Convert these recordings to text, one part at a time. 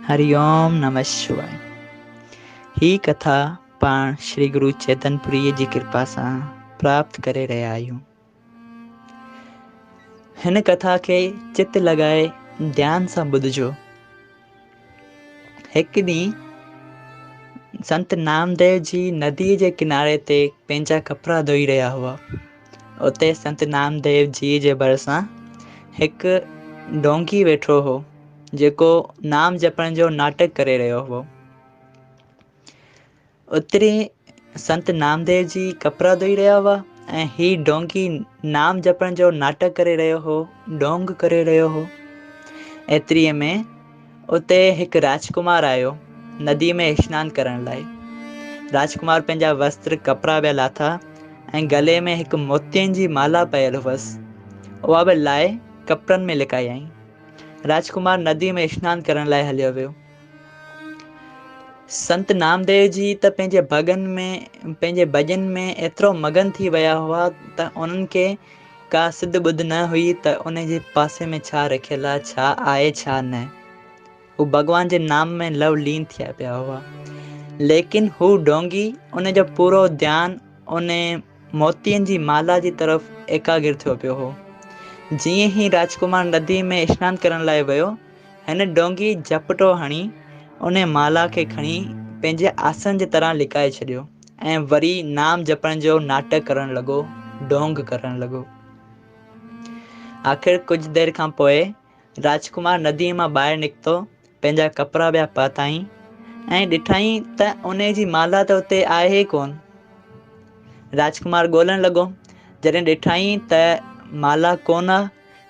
हरिओम नमः शिवाय। ही कथा पाण श्री गुरु चैतनपुरी जी कृपा सां प्राप्त करे रहिया आहियूं। हिन कथा खे चित लॻाए ध्यान सां ॿुधिजो। हिकु ॾींहुं संत नामदेव जी नदीअ जे किनारे ते पंहिंजा कपिड़ा धोई रहिया हुआ। उते संत नामदेव जी जे भरिसां हिकु डोंगी वेठो हो जेको नाम जपण जो नाटक करे रहियो हो। उतरी संत नामदेव जी कपिड़ा धोई रहिया हुआ ऐं ही डोंगी नाम जपण जो नाटक करे रहियो हो, डोंग करे रहियो हो। एतिरीअ में उते हिकु राजकुमार आयो नदी में स्नान करण लाइ। राजकुमार पंहिंजा वस्त्र कपिड़ा पिया लाथा ऐं गले में हिकु मोतियनि जी माला पयल हुअसि। उहा बि लाइ कपिड़नि में लिकाई आई। राजकुमार नदी में स्नान करण लाइ हलियो वियो। संत नामदेव जी त पंहिंजे भॼन में एतिरो मगन थी विया हुआ त उन्हनि खे का सिध ॿुध न हुई त उन जे पासे में छा रखियल आहे, छा आहे छा न। हू भॻवान जे नाम में लवलीन थिया पिया हुआ। लेकिन हू डोंगी उन जो पूरो ध्यानु उन मोतियनि जी माला जी तरफ़ एकाग्र थियो पियो हो। जीअं ई राजकुमार नदी में स्नान करण लाइ वियो, हिन डोंगी झपटो हणी उन माला खे खणी पंहिंजे आसन जे तरह लिकाए छॾियो ऐं वरी नाम जपण जो नाटक करणु लॻो, डोंग करणु लॻो। आख़िर कुझु देरि खां पोइ राजकुमार नदीअ मां ॿाहिरि निकितो, पंहिंजा कपिड़ा ॿिया पाताईं ऐं ॾिठईं त उन जी माला त उते आहे ई कोन। राजकुमार ॻोल्हणु लॻो। जॾहिं ॾिठईं त माला कोन,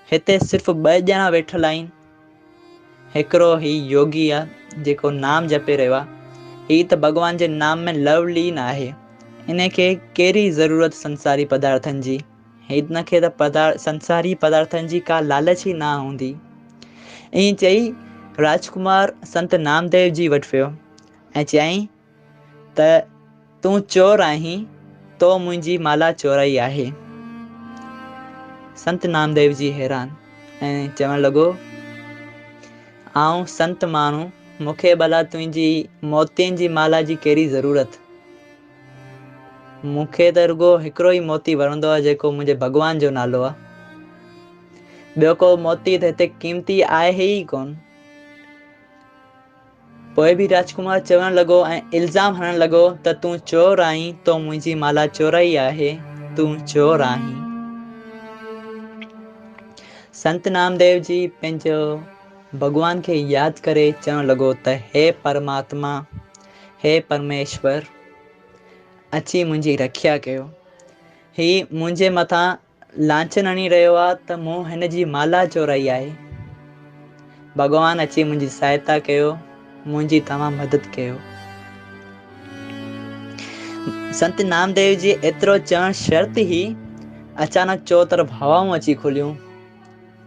हिते सिर्फ़ु 2 ॼणा वेठल आहिनि। हिकिड़ो ही योगी आहे जेको नाम जपे रहियो आहे। ही त भॻवान जे नाम में लवलीन आहे। इन खे कहिड़ी ज़रूरत संसारी पदार्थनि जी। हिन खे त संसारी पदार्थनि जी का लालच ई न हूंदी। ईअं चई राजकुमार संत नामदेव जी वटि वियो ऐं चयईं त तूं चोर आहीं, तो मुंहिंजी माला चोराई आहे। संत नामदेव जी हैरान ऐं चवणु लॻो, आउं संत माण्हू, मूंखे भला तुंहिंजी मोतियनि जी माला जी कहिड़ी ज़रूरत। मूंखे त रुॻो हिकिड़ो ई मोती वणंदो आहे जेको मुंहिंजे भॻवान जो नालो आहे। ॿियो को मोती त हिते क़ीमती आहे ई कोन। पोइ बि राजकुमार चवणु लॻो ऐं इल्ज़ाम हणणु लॻो त तूं चोर आहीं, तो मुंहिंजी माला चोराई आहे, तूं चोर आहीं। संत नामदेव जी पंहिंजो भॻवान खे यादि करे चवणु लॻो त हे परमात्मा, हे परमेश्वर, अची मुंहिंजी रखिया कयो। ही मुंहिंजे मथां लांछन हणी रहियो आहे त मूं हिन जी माला चोराई आहे। भॻवान अची मुंहिंजी सहायता कयो, मुंहिंजी तव्हां मदद कयो। संत नामदेव जी एतिरो चवणु शर्त ई अचानक चो तरफ़ हवाऊं अची खुलियूं।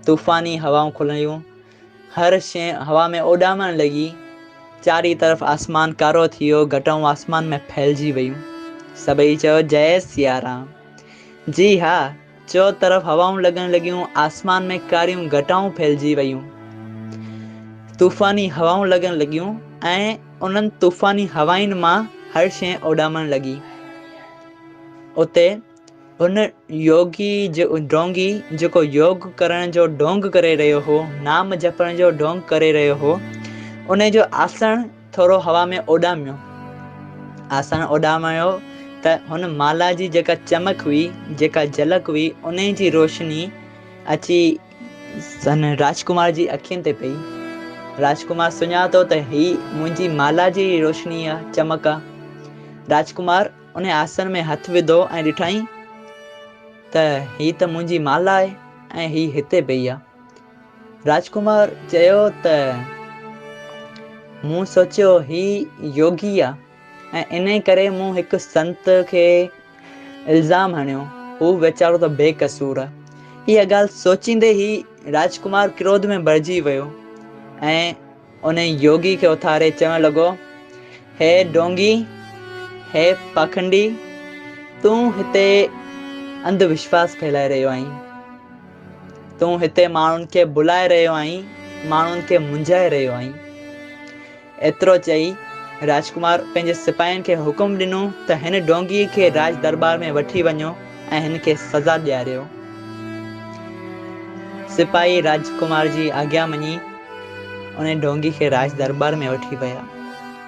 तूफ़ानी हवाऊं खुलियूं, हर शइ हवा में उॾामण लॻी। चारी तरफ़ आसमान कारो थी वियो, घटाऊं आसमान में फैलिजी वियूं। सभई चयो जय सिया राम। जी हा, चो तरफ़ हवाऊं लॻण लॻियूं, आसमान में कारियूं घटाऊं फैलिजी वियूं। तूफ़ानी हवाऊं लॻण लॻियूं ऐं उन्हनि तूफ़ानी हवाउनि मां हर शइ उॾामण लॻी। उते हुन योगी जो डोंगी जेको योग करण जो डोंग करे रहियो हो, नाम जपण जो डोंग करे रहियो हो, उन जो आसन थोरो हवा में उॾामियो। आसन उॾामियो त हुन माला जी जेका चमक हुई, जेका झलक हुई, उन जी रोशनी अची राजकुमार जी अखियुनि ते पई। राजकुमार सुञातो त ही मुंहिंजी माला जी रोशनी आहे, चमक आहे। राजकुमार उन आसन में हथु विधो ऐं ॾिठईं त ही त मुंहिंजी माला आहे ऐं ही हिते पई आहे। राजकुमार चयो त मूं सोचियो ही योगी आहे ऐं इन करे मूं हिकु संत खे इल्ज़ाम हणियो, हू वीचारो त बेकसूर आहे। इहा ॻाल्हि सोचींदे ई राजकुमार क्रोध में भरिजी वियो ऐं उन योगी खे उथारे चवणु लॻो, हे डोंगी, हे पाखंडी, तूं हिते अंधविश्वास फैलाए रहियो आहीं। तूं हिते माण्हुनि खे भुलाए रहियो आहीं, माण्हुनि खे मुंझाए रहियो आहीं। एतिरो चई राजकुमार पंहिंजे सिपाहियुनि खे हुकुम ॾिनो त हिन डोंगी खे राज दरबार में वठी वञो ऐं हिन खे सज़ा ॾियारियो। सिपाही राजकुमार जी आज्ञा मञी उन डोंगी खे राज दरबार में वठी विया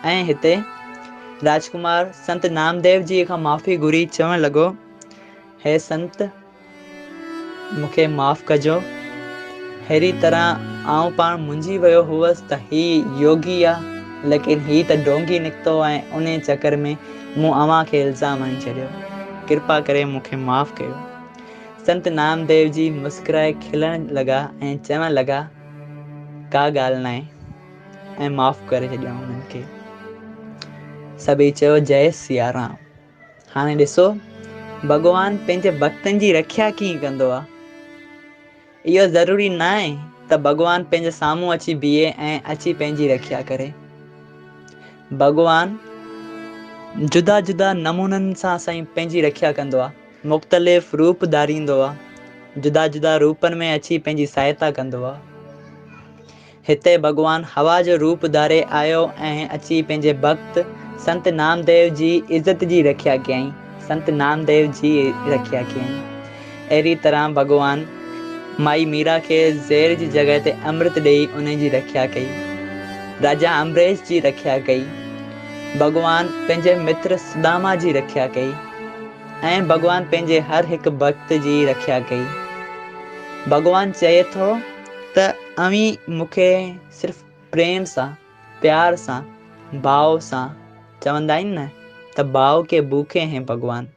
ऐं हिते राजकुमार संत नामदेव जी खां माफ़ी घुरी चवणु लॻो, हे संत, मूंखे माफ़ कजो। अहिड़ी तरह आउं पाण मुंझी वियो हुअसि त ही योगी आहे, लेकिन ही त डोंगी निकितो ऐं उन चकर में मूं अव्हां खे इल्ज़ाम हणी छॾियो। कृपा करे मूंखे माफ़ कयो। संत नामदेव जी मुस्कुराए खिलण लॻा ऐं चवण लॻा, का ॻाल्हि न आहे, ऐं माफ़ करे छॾियऊं उन्हनि खे। सभई चयो, जय सिया राम। हाणे ॾिसो भॻवानु पंहिंजे भक्तनि जी रक्षा कीअं कंदो आहे। इहो ज़रूरी न आहे त भॻवानु पंहिंजे साम्हूं अची बीहे ऐं अची पंहिंजी रक्षा करे। भॻवानु जुदा जुदा नमूननि सां साईं पंहिंजी रक्षा कंदो आहे, मुख़्तलिफ़ रूप धारींदो आहे, जुदा जुदा रूपनि में अची पंहिंजी सहायता कंदो आहे। हिते भॻवानु हवा जो रूप धारे आयो ऐं अची पंहिंजे भक्त संत नामदेव जी इज़त जी रक्षा कयईं, संत नामदेव जी रक्षा कयईं। अहिड़ी तरह भॻवानु माई मीरा खे ज़हर जी जॻह ते अमृत ॾेई उन जी रक्षा कई, राजा अम्बरेश जी रक्षा कई, भॻवानु पंहिंजे मित्र सुदामा जी रक्षा कई ऐं भॻवानु पंहिंजे हर हिकु भक्त जी रक्षा कई। भॻवानु चए थो त अव्हीं मूंखे सिर्फ़ु प्रेम सां, प्यार सां, भाव सां, चवंदा आहिनि न त भाव के भूखे हैं भॻवान।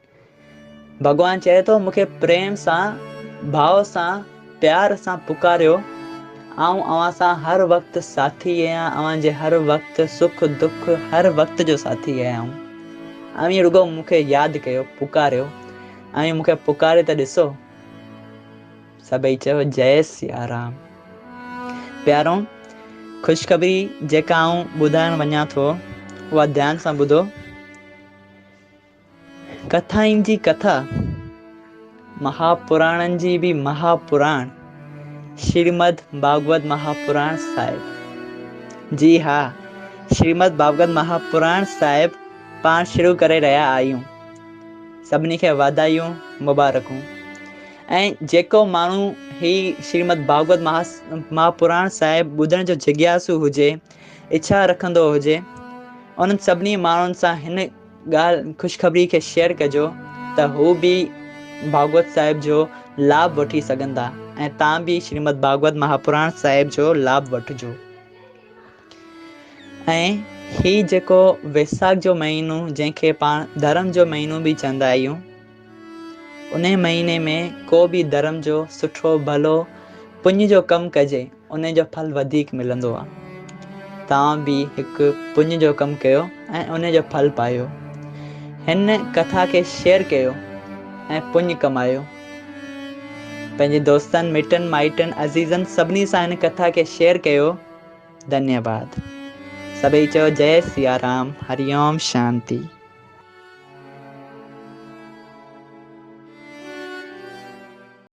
भॻवानु चए थो मूंखे प्रेम सां, भाव सां, प्यार सां पुकारियो, आउं अव्हां सां हर वक़्तु साथी आहियां, अव्हांजे हर वक़्तु सुख दुख हर वक़्त जो साथी आहियां। अव्हीं रुगो मूंखे यादि कयो, पुकारियो, अव्हीं मूंखे पुकारे त ॾिसो। सभई चयो, जय सिया राम। प्यारो, ख़ुशख़बरी जेका आउं ॿुधाइण वञा थो उहा ध्यान सां ॿुधो। कथाउनि जी कथा, महापुराणनि जी बि महापुराण, श्रीमद भागवत महापुराण साहिब। जी हा, श्रीमद भागवत महापुराण साहिब पाण शुरू करे रहिया आहियूं। सभिनी खे वाधायूं, मुबारकूं। ऐं जेको माण्हू ही श्रीमद भागवत महापुराण साहिब ॿुधण जो जिज्ञासु हुजे, इच्छा रखंदो हुजे, उन्हनि सभिनी माण्हुनि सां हिन ॻाल्हि ख़ुशख़बरी खे शेयर कजो त हू बि भागवत साहिब जो लाभ वठी सघंदा ऐं तव्हां बि श्रीमद भागवत महापुराण साहिब जो लाभ वठिजो। ऐं ही जेको वैसाख जो महीनो, जंहिंखे पाण धर्म जो महीनो बि चवंदा आहियूं, उन महीने में को बि धर्म जो सुठो भलो पुञ जो कमु कजे, उन जो फल वधीक मिलंदो आहे। तव्हां बि हिकु पुञ जो कमु कयो ऐं उन जो फल पायो। हिन कथा खे शेयर कयो ऐं पुञ कमायो। पंहिंजे दोस्तनि, मिटनि माइटनि, अज़ीज़नि सभिनी सां हिन कथा खे शेयर कयो। धन्यवाद। सभई चयो, जय सिया राम, हरिओम, शांति।